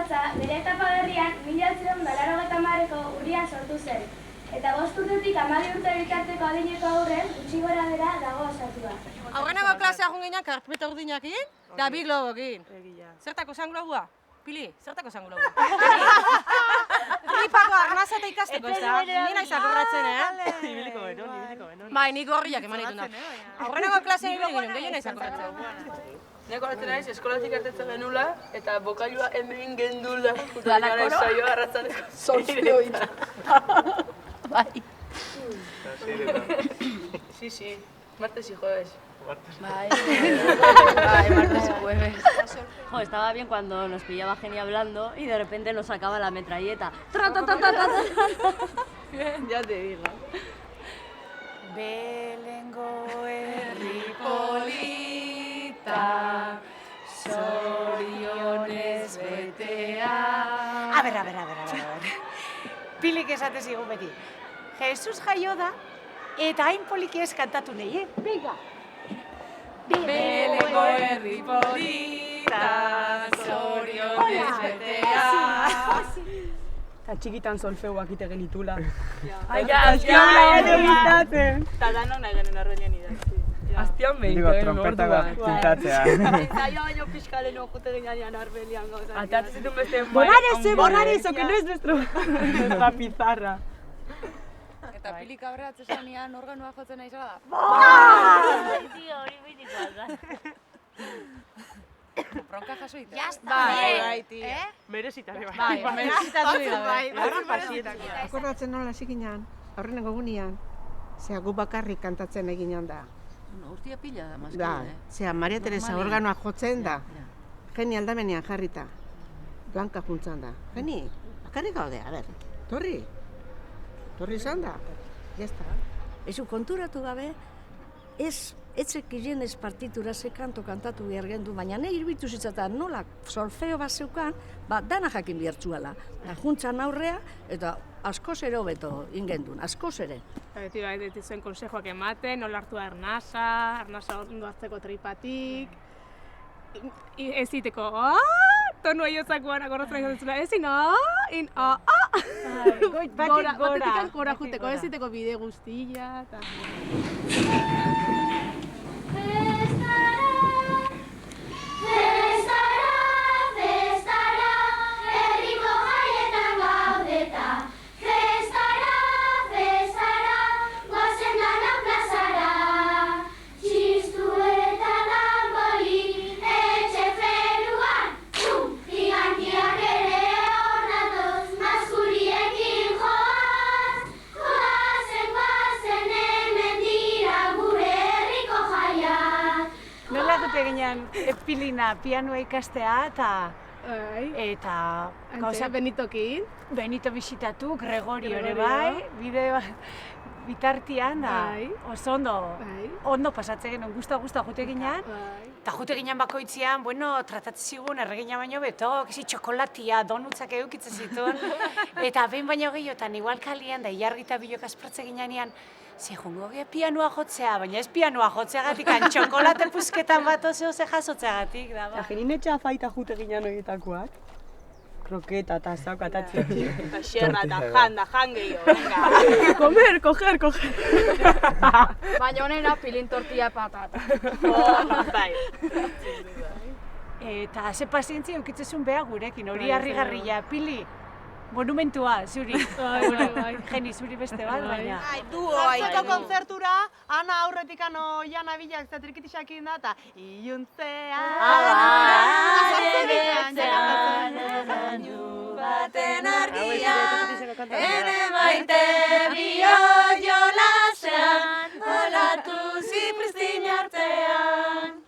Zarautza, bere etapa berrian, 1980ko urrian sortu zen. Eta 5 urtetik 12 urte bitarteko adineko aurren, gutxi gora bera dago osatua. Aurreneko klasea joan ginean karpeta urdinakin, da bi globokin. Zertako zan globua? Pili, zertako zan globua? Tripako arnazata ikasteko ez da? Nina izan korratzen, Ibiliko benon. Bai, nik gorriak eman dituna. Aurreneko klasean ibili ginen, gehiena izan korratzen. Nek horretzen naiz, eskolatik ertetzen genula, eta bokailua hemen gendula. Gara izaioa arratzareko. Solfioita. Bai. Sí, martes y jueves. Bai, martes y jueves. Jo, estaba bien cuando nos pillaba Geni hablando y de repente nos sacaba la metralleta. Ya te digo. Belengo herri polita, zorionez betea. A ber. Pilik esate zigun beti. Jesus jaio da, eta hain poliki ez kantatu nahi, Venga! Belengo herri polita, zorionez betea. Eta txikitan solfeuak ite genitula. Aztian eta danok nahi genuen arbelian idatzi. Aztian behin. Digo, trompetaga pintatzea. Zaila baino pixkaleno jute ginean arbelian gauza. Atatzen zituen beste... Borrar eso, que no es nuestra pizarra. Eta Pili kabreatzen zanean organoa jotzen nahi zara da. Tío, hori bitikoa da. Bronka jaso ite. Bai, tío. Merezitare bai. Bai, merezitatu dira. Akordatzen nola hasi ginen, aurreneko gunean, zea gu bakarrik kantatzen eginan da. Urtia pila da, mazki, Da, zea Maria Teresa organoa jotzen da, Geni aldamenean jarrita, Blanka juntzan da. Geni, bakarrik gaude, a ber, torri izan da, jazta. Ezu konturatu gabe, etzekien ez partitura ze kanto kantatu behar gendu, baina nahi irbitu zitzatan nola solfeo bat zeukan, dana jakin bihartzuela. Juntzan aurrea, eta askoz ere hobeto ingendun, askoz ere. Beti zuen konsejoak ematen, nola hartu da arnasa ondo hartzeko tripatik, ez diteko, tonu aiotzakoan akorratzen egin zutela, ezin, batik gora juteko, ez diteko bide guztia, eta... Pilina pianoa ikastea eta gauza Benitokin. Benito bisitatu, Gregorio ere bai, bitartian da oso ondo pasatzen genuen, guzta jute ginean. Eta jute ginean bakoitzean, tratatzen zigun erregina baino beto, txokolatia, donutzak edukitzen zituen. Eta behin baino gehiotan, igual kalian da ilargita bilok aspertze ginean, Zegoengo pianoa jotzea, baina ez pianoa jotzeagatik, txokolate puzketan bat ozeo ze jasotzeagatik. Genin etxea faita jute ginean egitakoak. Kroketa eta zauk atatzen. Eta xerra eta jan gehiago, venga. Coger. Baina honera pilin tortilla patata. Bai. Eta ze pazientzia eukitzezun beha gurekin, hori harrigarria, Pili. Monumentua, zuri. Geni, zuri beste bat, baina. Jartzeko kontzertura, ana aurretik Jana Bilak zatrikitisakin da, eta iluntzea... baten argia, ene maite bio jolasean, olatu zipristin artean.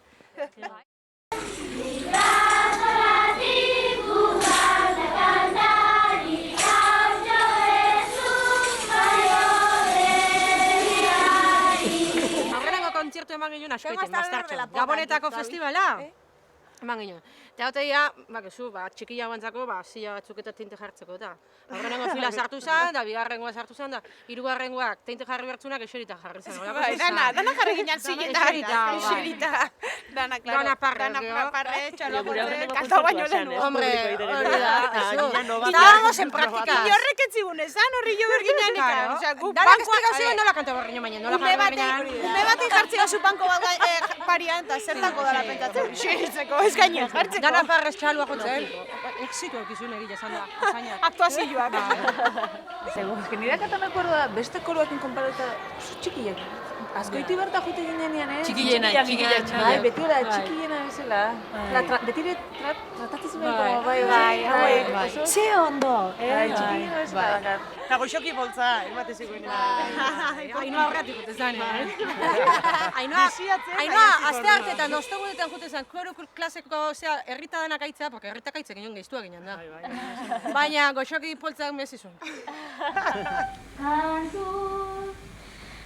Kontzertu eman ginen askoiten, Masterchef. Gabonetako festivala eman ginen. Eta hoteia, txikila guantzako, zila batzuk eta tinte jartzeko eta. Aurrenengo fila sartu zen, da bigarrengoa sartu zen, da hirugarrengoak tinte jarri bertzunak eserita jarri zen. Dana jarri ginen ziletan, eserita. Dana parre, txalokotzen, kanta baino lehen. Hombre, hori da, estábamos en práctica. Horrek etzigun esan, horri jo berginan Claro. Osea, guk Dara bankoa... kastigazio nola kanta berriño baina, nola kanta berriño. Ume bati jartzea zu banko bat parian, eta zertako dara pentatzen. Xeritzeko, ez gainen jartzeko. Dana parrez txalua jotzen. Exitu eukizun egile esan da, osainak. Aktuazioak. Segun, nire kata me acuerdo da, beste koroekin konparatuta oso txikiak. Azkoiti berta jute ginean, eh? Txikiena. Bai, beti hori txikiena bezala. Beti tratatzen behiko, bai. Ze ondo, Bai, txikiena bezala dakar. Eta goxoki boltza, emate ziguen. Ainoa horretik jute zen, Ainoa, aste hartetan, ostegunetan jute zen, koro klaseko, herrita denak aitzea, porque herritak aitzek ginen geiztua ginen da. Baina goxoki poltzak mezizun.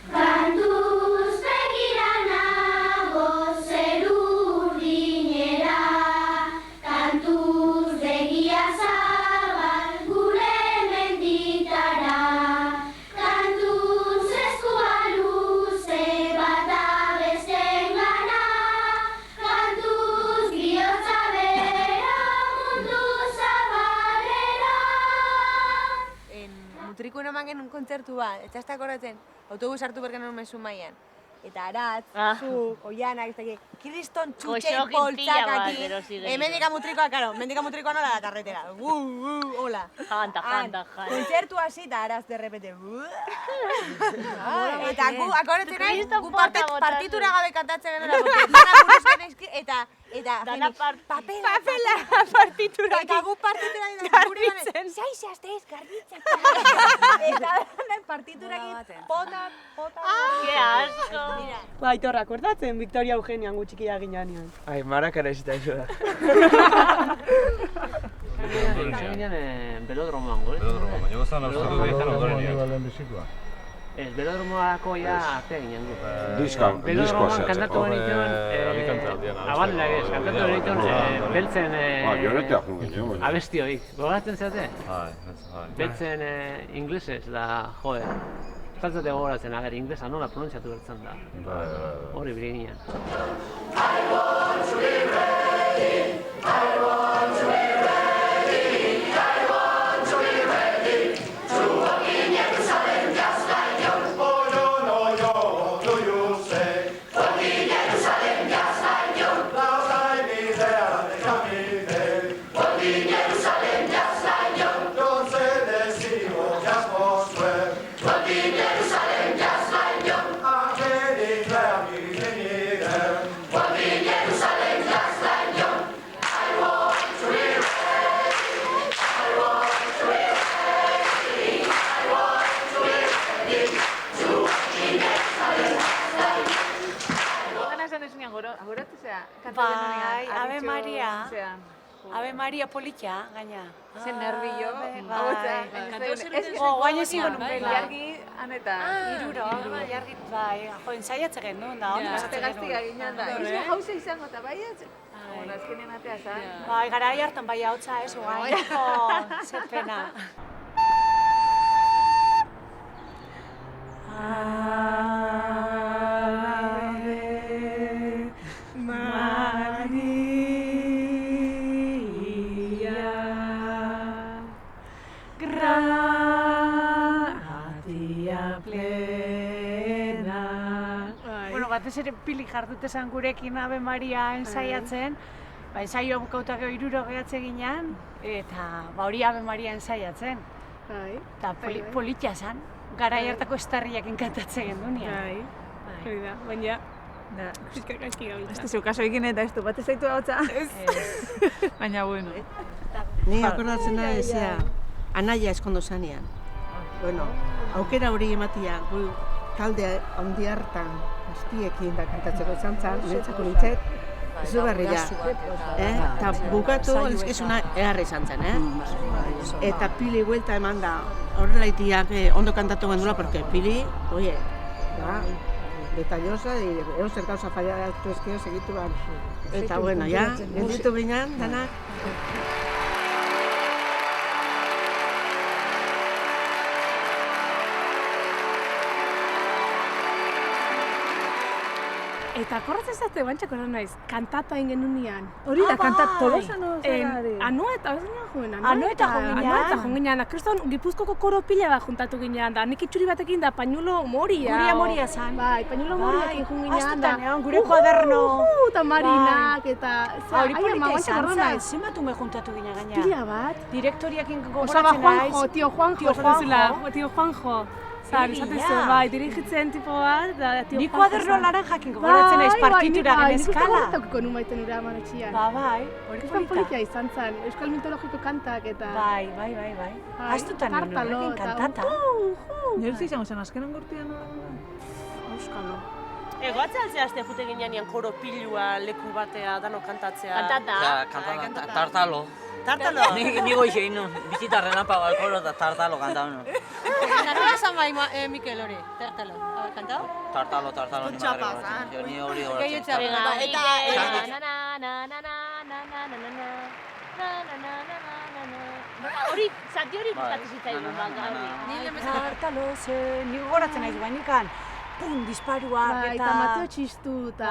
Kantuz begira nago zeru urdinera, kantuz begia zabal gure menditara, kantuz eskua luze bata bestengana, kantuz bihotza bera mundu zabalera. Mutrikuen eman genuen kontzertu bat, eta ez da akordatzen, autobus hartu bergen hori mezu maian. Eta aratz, zu, oianak, ez dakit, kriston txutxe poltsakaki. Mendika mutrikoa, karo, mendika mutrikoa nola da karretera. Hola. Janta. Kontzertu hasi eta aratz de repente. Eta gu, akordatzen nahi, gu partitura gabe kantatzen genera, dana buruz genezki, eta Dana papela partitura. Eta gu partitura garbitzen. Zaiz, azteiz, garbitzen. Eta dana partiturak pota. Ke asko. Ba, Aitor, akordatzen, Victoria Eugenian gutxikia ginean. Ai, marak ere zita izo da. Velodromoan, gore? Velodromoan, baina gozan hartzeko gehiagoan ondoren. Ez, velodromoako ja arte ginen du. Diskoa Velodromoan kantatu genituen, abanderak ez, kantatu genituen beltzen abestioik. Gogatzen zeate? Beltzen inglesez da, joe. Zaltzate gogoratzen, agar, inglesa nola pronuntziatu bertzen da. Hori birinean. I want to be ready, I want to be ready, I want to be ready to walk in Jerusalem just like you. Oh, no, do you say? Walk in Jerusalem just like you. Now I be there, come in there. Walk in Jerusalem just like you. Don't say they see you, just won't swear. Walk in Jerusalem just like you. I'm ready, declare me there. Walk in Jerusalem just like you. I want to be ready. I want to be ready. I want to be ready to walk in Jerusalem just like you. Gana esan esunean agoratu zea? Bai, Ave Maria. Ave Maria politia, gaina. Zen nervio. Guain ezin genuen bela. Jargi, aneta. Iruro, jargi, bai, jo, ensaiatzen genuen da, ondo pasatzen genuen. Gaztiga ginen da. Izu hauze izango eta bai ez? Azkenen atea zan. Bai, garai hartan bai hautza ez, guain. Zer pena. Bueno, batez ere Pili jardute zen gurekin Ave Maria ensaiatzen, ensaioa bukautak iruro gehatze ginen, eta hori Ave Maria ensaiatzen. Eta politia zen, garai hartako estarriak enkantatzen gendunean. Hori da, baina... Pizka gaizki gabiltza. Ez duzu kaso egin eta ez du bat ez zaitu hautza. Baina bueno. Ni akordatzen da ezea, anaia eskondo zanean. Bueno, aukera hori ematia, gu talde handi hartan, gaztiekin da kantatzeko izan zen, niretzako nintzet, izugarria. Eta bukatu, elizkezuna eharra izan zen, Eta Pili huelta eman da, horrelaitiak ondo kantatu gendula, porque Pili, oie, detallosa, zer gauza fallatu ezkio segitu behar. Eta bueno, ja, genditu ginen, danak. Eta korratzen zate, bantxako eran naiz, kantata egin genunian. Hori da, kantat tolosan Anoeta, ez ginen joan, Anoeta joan ginean. Kriston, Gipuzkoko koro pila bat juntatu ginean, da nik itxuri batekin da pañuelo moria. Guria moria zan. Bai, pañuelo moriakin joan ginean. Astutan egon, gure kuaderno. Eta marinak, eta... Hori polita izan zan, zenbat ume juntatu gina gaina. Pila bat. Direktoriakin Osaba gogoratzen naiz. Juanjo, tio Juanjo. Tio Juanjo. Esaten zuen, bai, dirigitzen tipo bat, da tio Juanjo. Ni kuaderno laranjakin gogoratzen naiz partitura genezkala. Bai, nik uste maiten ura eman etxian. Bai, hori politia izan zen, euskal mitologiko kantak eta... Bai. Astutan horrekin kantata. Nire izango zen, azkenan gortian Euskalo. Goatzen altzea azte jute ginean koro pilua leku batea, dano kantatzea. Kantata, tartalo. Tartalo? Ni goixe ino, bizitarren apago alkoro eta tartalo kantau no. Nola esan bai Mikel hori, tartalo, kantau? Tartalo, ni madre goratzen. Ni hori goratzen. Hori, zati hori bukatu zitzaigun baka hori. Tartalo zen, ni gogoratzen naiz bainikan. Pum, disparuak eta... Eta Mateo Txistu eta...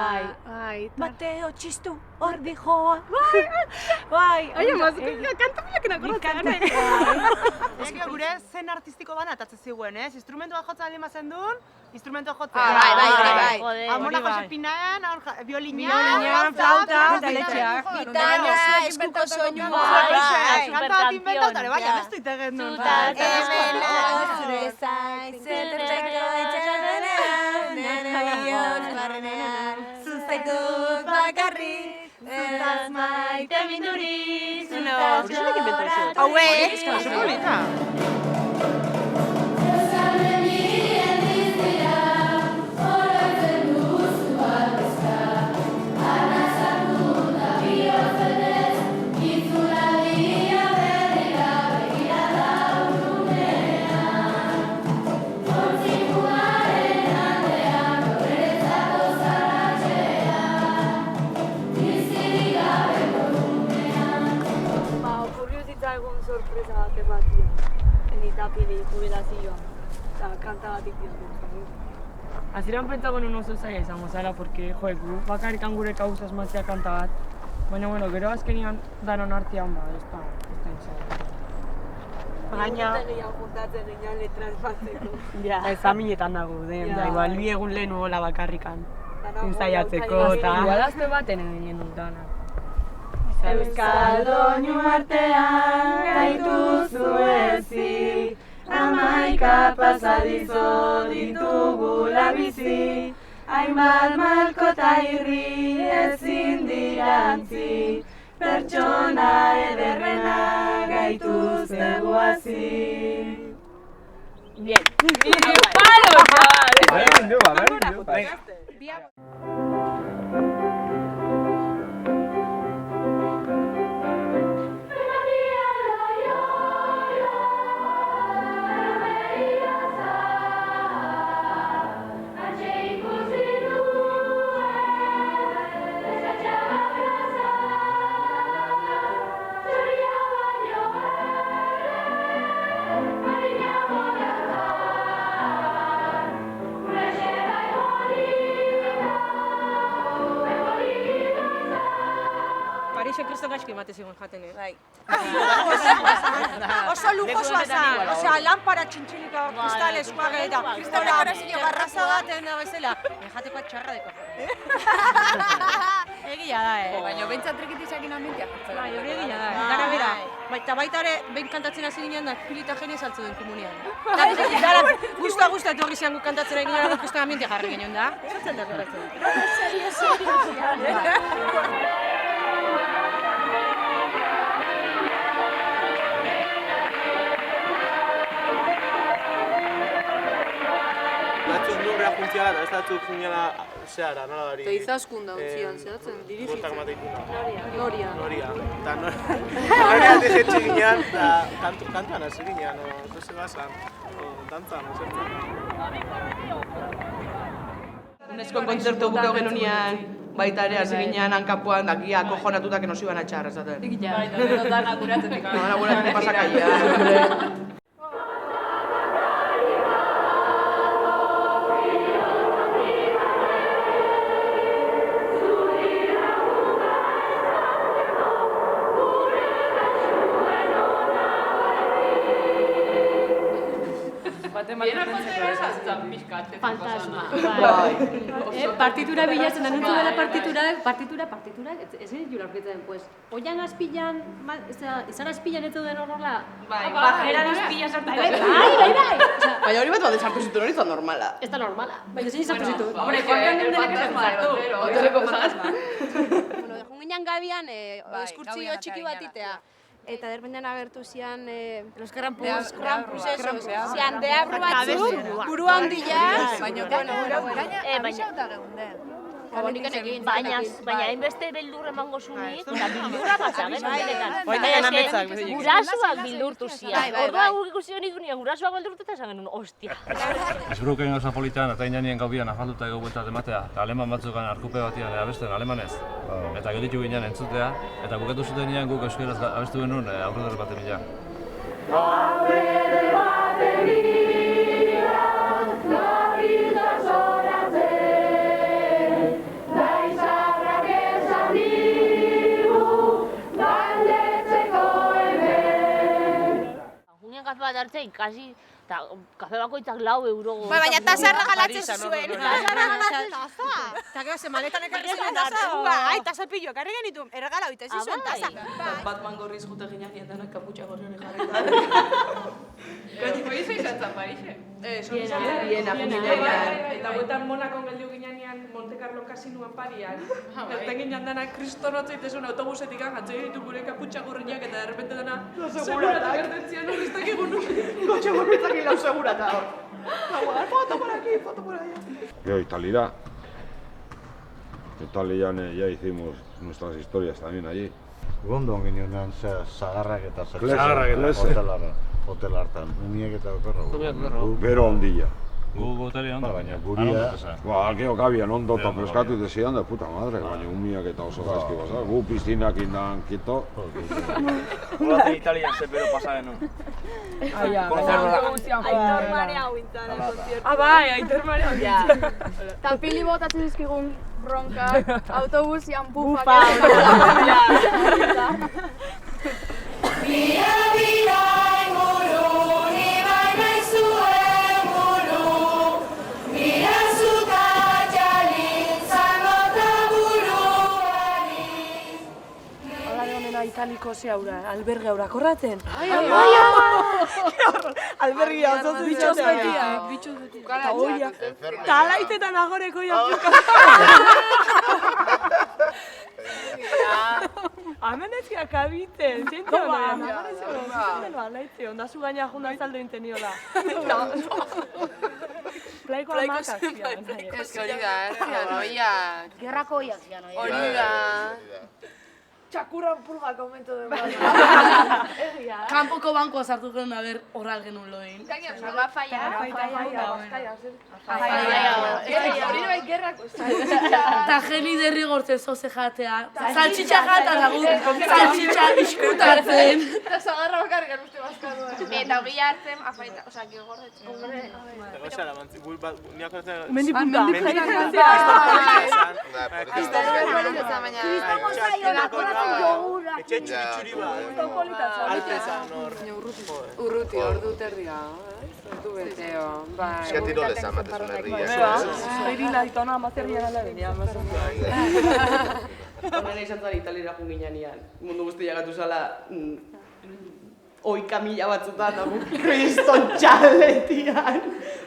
Mateo Txistu, hor dijoa. Bai. Oie, kanta pilakena korratzen. Ego gure zen artistiko bana atatzen ziguen, ez? Instrumentua jotzen alima zen duen, instrumentua jotzen. Bai. Amona Jose Pinaen, violina, flauta, eta letxeak. Gitana, eskuko soinua. Kanta bat inventatu, bai, abestu itegen duen. Zure zain, zuzaituk bakarrik, zutaz maite minduri, zutaz joan. Hauek! sorpresa bat ematia. Nitapini jubilazioa. Eta kanta bat ikizten. Hasieran pentsako nuen oso zaila izango zela, porque, gu bakarrik gure kausa asmatzea kanta bat. Baina, bueno, gero azkenian danon artean, ez da izan. Gaina... juntatzen ginen letras batzeko. Ez aminetan dago, da igual, bi egun lehen hola bakarrikan. Ensaiatzeko, eta... Igual azte baten egin dut dana. Euskal doinu artean gaituzu ezi, amaika pasadizo ditugula bizi, hainbat malko eta irri ezin dirantzi, pertsona ederrena gaituzte guazi. Bien. Parixen kriston gaizki emate zigun jaten, Bai. Oso lujosoa zan, osea, lampara txintxilika, kristal eskuage eta kristal dekorazio garraza baten da bezala. Jateko txarra deko. Egia da, Baina bentsat trikitizakin ambientia jartzen. Bai, hori egia da. Gara bera, eta baita ere, behin kantatzen hasi ginen da filita jene saltzu den komunian. Gara, guztua etorri zian guk kantatzen egin gara kriston ambientia jarri ginen da. Zertzen da koratzen. Serio. Batzuk nurrea juntziala eta ez datzuk juntziala zehara, nola bari? Eta izaskun da untzian, zehatzen, dirigitzen. Gortak mateikuna. Noria. Eta Noria tejetxe ginean, eta kantuan hasi ginean, zose basan, dantzan, zertzen. Unescon kontzertu gukeu genunian, baita ere hasi ginean hankapuan, dakia kojonatuta que nos iban a echar, esaten. Bai, danak guratetik. Danak guratetik pasakaia. Fantasma. Partitura bilatzen, anuntu dela partiturak, ez dira aurkitzen, pues, oian azpilan, izan azpilan ez duen horrela? Bajeran azpila sartuta. Bai. Baina hori bat sartu zituen, hori ez da normala. Ez da normala, baina zein sartu zituen. Hombre, joan den denak ez sartu. Hoteleko fantasma. Junginan gabian, eskurtzio txiki bat itea. Eta derbendean agertu zian los krampus esos. Zian deabru batzuk, buru handila. Baina, baina hainbeste beldur emango zuni, eta bildurra batzagen honetan. Gurasuak bildurtu zian. Ordua guk ikusi honik unia gurasuak bildurtu eta esan genuen, ostia. Esburuken gauza politan eta inanien gaubian afalduta ego bueltat ematea, eta aleman batzukan arkupe batian abesten alemanez. Eta gelitu ginen entzutea, eta bukatu zuten nian guk euskaraz abestu genuen aurreder baten bila. Kafe bat hartzea ikasi, eta kafe bakoitzak 4 euro. Baina tasarra galatzen zuen. Tasarra galatzen tasa. Eta gero, maletan ekarri zuen tasa. Ai, tasa pillo, ekarri genitu. Erregala oita zizuen tasa. Batman gorriz jute ginean eta kaputxa gorri hori jarri. Gaitiko izo izatzen baixe. Biena. Eta guetan Monakon geldiu ginean Monte Carlo kasinuan parian. Erten ginean dana kristonotzeitezun autobusetik atzei ditu gure kaputxa gorriak eta derrepente dana segurata gertetzian hori ez dakigun kotxe gorritzak hilau segurata hor. Foto por aquí, foto por allá. Yo, Italian ya hicimos nuestras historias también allí. Gondon ginean zagarrak eta hotel hartan. Umiek eta okerro. Gero ondilla. Gu hotelean ondo, baina guria... Gero gabian ondo eta preskatu dezidan de puta madre, baina umiak eta oso gaizki basa. Gu piztinak indan kito. Horatzen Italian zepero pasa genuen. Aitor Marea huintzan, el concierto. Bai, Aitor Marea huintzan. Eta pili botatzen dizkigun bronkak, autobusian bufak. Bira, inguru, ibai naizue inguru, mira zuka jalin, zangota buruari. Hala de honena italiko zeaura, alberge aura korratzen. Albergia, oso bitxozetia. Eta hoia, talaitetan agoreko japuka. Hemen ez gakabiten, ziente honean. Zienten alaitze, ondazu gaina junda izaldo inten niola. Plaiko amakak zian. Ez que hori da, oiak. Gerrako oiak zian, oiak. Hori da. Txakurran pulga komento den bat. Kanpoko bankoa sartu genuen, aber horral genuen loin. Gaina, salba falla. Hori bai gerrako. Eta geni derrigortzen zoze jatea. Saltxitxa jata lagun, saltxitxa iskutatzen. Eta zagarra bakarrik uste bazkatu. Eta hori hartzen, afaita, oza, gero gordetzen. Mendi punta. Etxe txuri bat. Alpezan hor. Urruti, ordu terdia. Ordu beteo. Eska tiro lezan batezun herria. Hori laitona amazerrian ala denean. Horren izan zara Italiara junginean. Mundu guztia gatu zala oika mila batzutan dago kriston txaletian.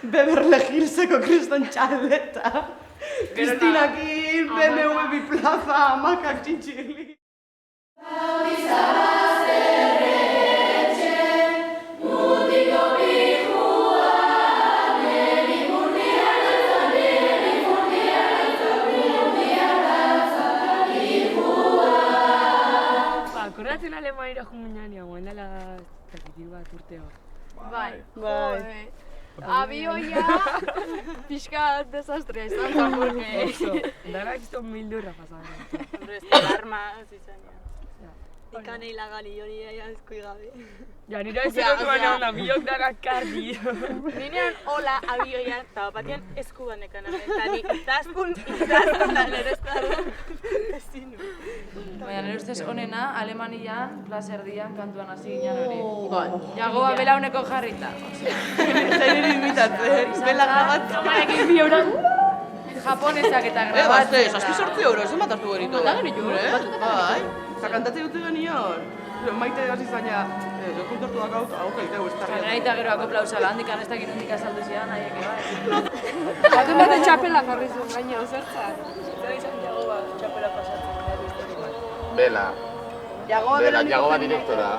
Beverly Hillseko kriston txaleta. Kristinakin, BMW biplaza, amakak txintxili. Akordatzen Alemanira junginean, guen dela territil bat urte hor. Bai. Abioia, pixka desastrea izan da, porque... Dara kiston mildurra pasatzen. Hombre, ez da alarma, zizan. Ikane ilagali hori aizkoi gabe. Ja, nire ez erotuan egon da, biok dara kardi. Ninean hola abioian, eta batian eskuban ekan eta ni itazkun da nire ez da. Ezinu. Baina nire nire ustez onena, Alemanian, plaza erdian, kantuan hasi ginen hori. Jagoa belauneko jarrita. Zain ere imitatzen, bela grabatzen. Kamerekin bi euron. Japonesak eta grabatzen. Gazte, 7-8 euro, zen bat hartu geritu. Bata geritu, bai. Eta kantatzen dute genion. Maite hasi zaina, kontortu dakau, hau kaiteu ez tarri. Naita gero akoplausala, handikan ez dakit handik azaldu zidan, nahiek bai. Baten baten txapela jarri zuen gaina, zertzak. Zer izan Jagoba txapela pasatzen. Bela. Jagoba direktora.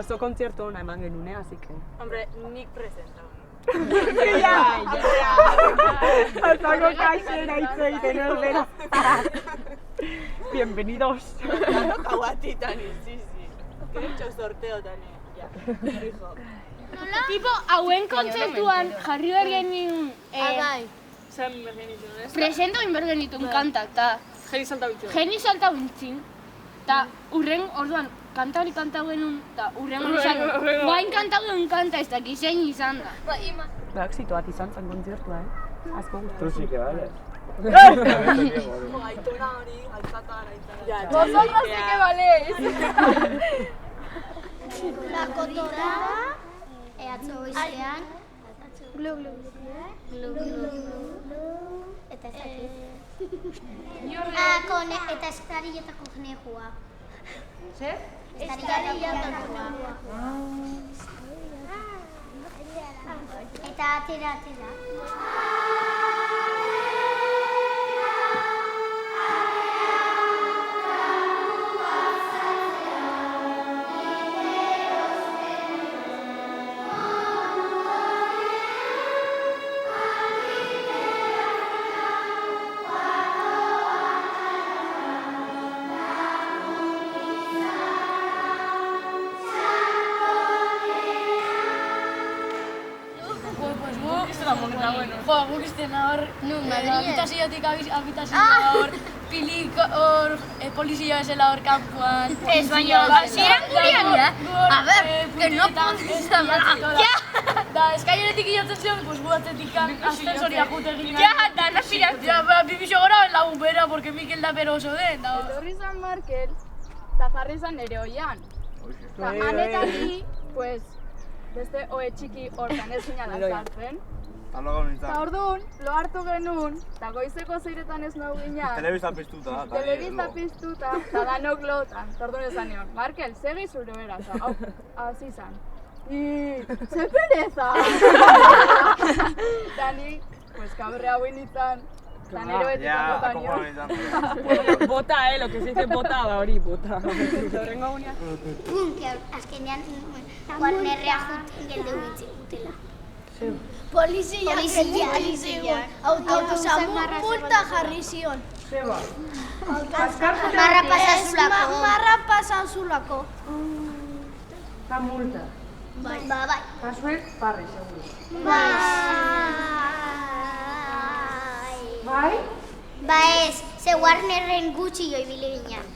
Oso kontzertu hona eman genuen, así que... Hombre, nik presenta. Alzako kaixera hitz egiten erbera. Bienvenidos. Aguatitan, sí. Que he hecho sorteo también. Tipo, hauen kontzertuan jarri behar genuen... Zer bergenitun, ez? Presento egin behar genitun kantak, eta... Geni salta bintzin. Eta urren, orduan, kanta hori kanta genuen, eta urren hori izan, guain kanta genuen kanta ez dakit zein izan da. Ba, exito bat izan zen kontzertua, Asko guztu. Tú sí que vales. Aitona hori, altzatan, aitona. Vosotros sí que valéis. La kotora, atzo goizean, glu glu glu, eta ez dakit. Eta estarilletako genekua. Zer? Estarilletako. Eta atera. Guk izten hor, habitaziotik habitazioa hor, pilik hor, polizia bezala hor kanpuan. Ez baina, ziren gurian, A ber, que no podemos hablar. Da, eskaileretik iotzen zion, pues guatzetik ascensoria jute ginen. Da, naspiratzen. Ja, bibixo gora lagun bera, porque Mikel da bero oso den. Etorri zan Markel, eta jarri zan ere oian. Eta anetaki, pues, beste oe txiki hortan ez ginen azaltzen. Eta orduan, lo hartu genuen, eta goizeko zeiretan ez nahu ginen. Telebista piztuta. Telebista piztuta, eta danok lotan. Eta orduan esan nion, Markel, segi zure bera, eta hau, hasi zan. Ze pereza! Eta ni, pues, kaberre hau initzan, eta nero betikako nion. Bota, lo que se dice bota, da hori, bota. Horrengo gunean. Azkenean, Warnerrea juten gelde utela. Polizia. Autobusa multa jarri zion. Zeba. Marra pasazulako. Eta multa. Bai. Kasuek, parri, seguro. Bai? Ba ez, ze Warnerren gutxi joibili ginen.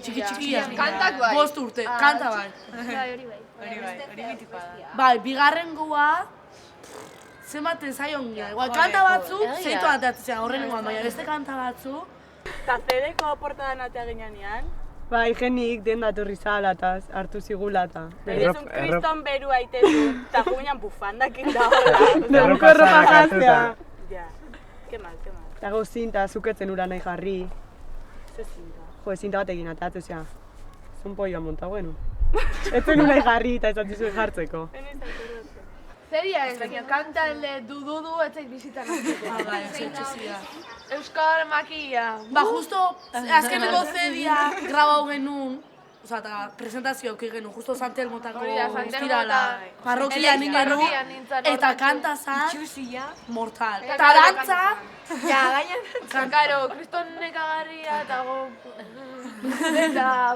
Txiki-txikia. Kantak bai. 5 urte, kanta bai. Hori bai, hori mitikoa da. Bai, bigarrengoa, zenbaten zaion gira. Igual, kanta batzu, zeitu atatzen horrengoan, baina beste kanta batzu. Eta zedeko portadan atea ginean, Bai, jenik den datorri zalataz, hartu zigulata. berezun kriston beru aitezu, eta jubinan bufandakin da hola. Neguko erropa jaztea. Ja, ke mal. Eta gau zinta, zuketzen ura nahi jarri. Ze zinta. Jo, zinta batekin atatzen, osea, zun polloa monta, bueno. Etzen nahi jarri eta ez atzizuen jartzeko. Zeria ez, baina kanta dududu ez zait bizitan azteko. Bai, etxezia. Euskal makia. Ba, justo, azkeneko zedia grabau genuen, oza, eta presentazio auki genuen, justo Santelmotako estirala, parrokian genuen, eta kanta zan, mortal. Eta dantza, Ja, gaina, karo, kriston nekagarria eta go... Eta...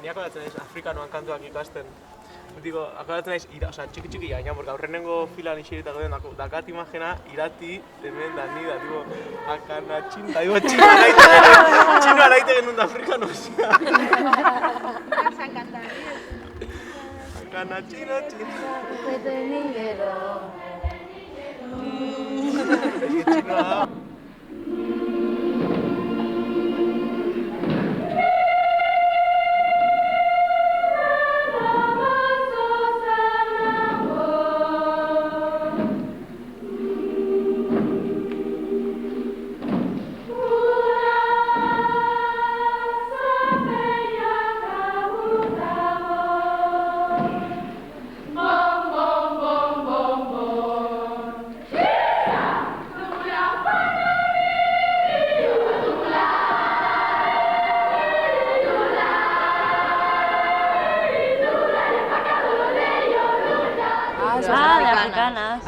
Ni akoratzen naiz afrikanoan kantuak ikasten. Digo, akoratzen naiz, txiki-txiki gaina, porque aurrenengo filan isirita goden, dakat imagena, irati, hemen da, ni da, digo, akana txinta, digo, txinoa naite genuen da afrikano, zia. Akana txino, txino. Bete nigero. Txinoa.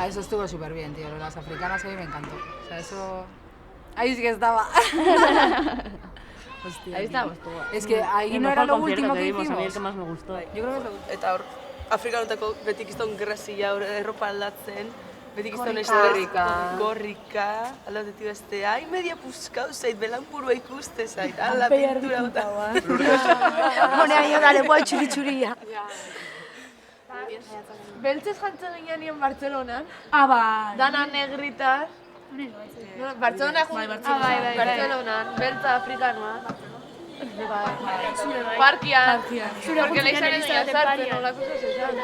Eso estuvo súper bien, tío. Las africanas a mí me encantó. O sea, eso... Ahí sí que estaba. Hostia, ahí estábamos tú. Es que ahí no era lo último que hicimos. A mí el que más me gustó. Yo creo que es lo último. Eta hor, Afrikanotako betik izton grazia erropa aldatzen, betik izton gorrika, aldatetik beste, ai, media puskau zait, belanburua ikuste zait, ala, pintura bota. Honea nio da lepoa txuri-txuria. Beltzez jantzen ginean Bartzelonan. Bai. Dana negritas. Bartzelona Bartzelonan, beltza afrikanoa. Parkian. Porque leizaren dira zartzen, olako zezan.